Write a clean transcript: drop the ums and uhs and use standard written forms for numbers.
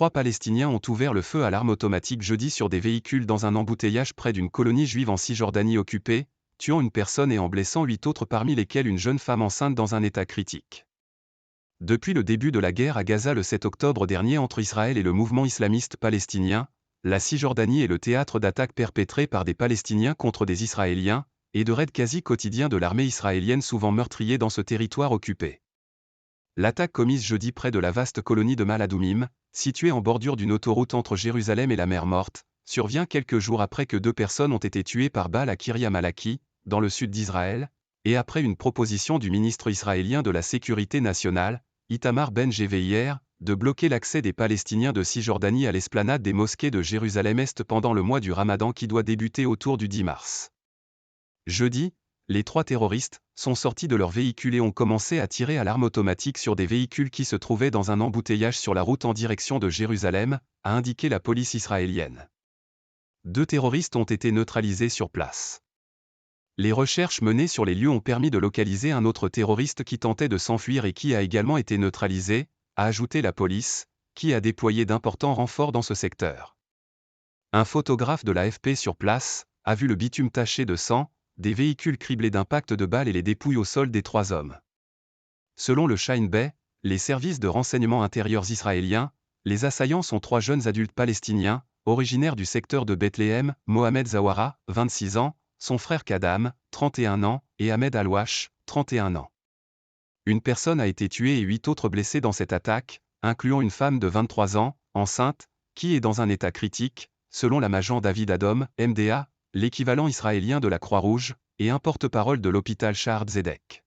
3 Palestiniens ont ouvert le feu à l'arme automatique jeudi sur des véhicules dans un embouteillage près d'une colonie juive en Cisjordanie occupée, tuant une personne et en blessant 8 autres parmi lesquels une jeune femme enceinte dans un état critique. Depuis le début de la guerre à Gaza le 7 octobre dernier entre Israël et le mouvement islamiste palestinien, la Cisjordanie est le théâtre d'attaques perpétrées par des Palestiniens contre des Israéliens, et de raids quasi quotidiens de l'armée israélienne souvent meurtriers dans ce territoire occupé. L'attaque commise jeudi près de la vaste colonie de Mal-Adoumim, située en bordure d'une autoroute entre Jérusalem et la mer Morte, survient quelques jours après que 2 personnes ont été tuées par balles à Kiryat Malaki, dans le sud d'Israël, et après une proposition du ministre israélien de la Sécurité nationale, Itamar Ben-Gvir, de bloquer l'accès des Palestiniens de Cisjordanie à l'esplanade des mosquées de Jérusalem-Est pendant le mois du Ramadan qui doit débuter autour du 10 mars. Jeudi, les 3 terroristes sont sortis de leur véhicule et ont commencé à tirer à l'arme automatique sur des véhicules qui se trouvaient dans un embouteillage sur la route en direction de Jérusalem, a indiqué la police israélienne. 2 terroristes ont été neutralisés sur place. Les recherches menées sur les lieux ont permis de localiser un autre terroriste qui tentait de s'enfuir et qui a également été neutralisé, a ajouté la police, qui a déployé d'importants renforts dans ce secteur. Un photographe de l'AFP sur place a vu le bitume taché de sang, des véhicules criblés d'impacts de balles et les dépouilles au sol des 3 hommes. Selon le Shin Bet, les services de renseignement intérieurs israéliens, les assaillants sont 3 jeunes adultes palestiniens, originaires du secteur de Bethléem, Mohamed Zawara, 26 ans, son frère Kadam, 31 ans, et Ahmed Al-Wash, 31 ans. Une personne a été tuée et 8 autres blessés dans cette attaque, incluant une femme de 23 ans, enceinte, qui est dans un état critique, selon la Magen David Adom, MDA, l'équivalent israélien de la Croix-Rouge, et un porte-parole de l'hôpital Shahar Tzedek.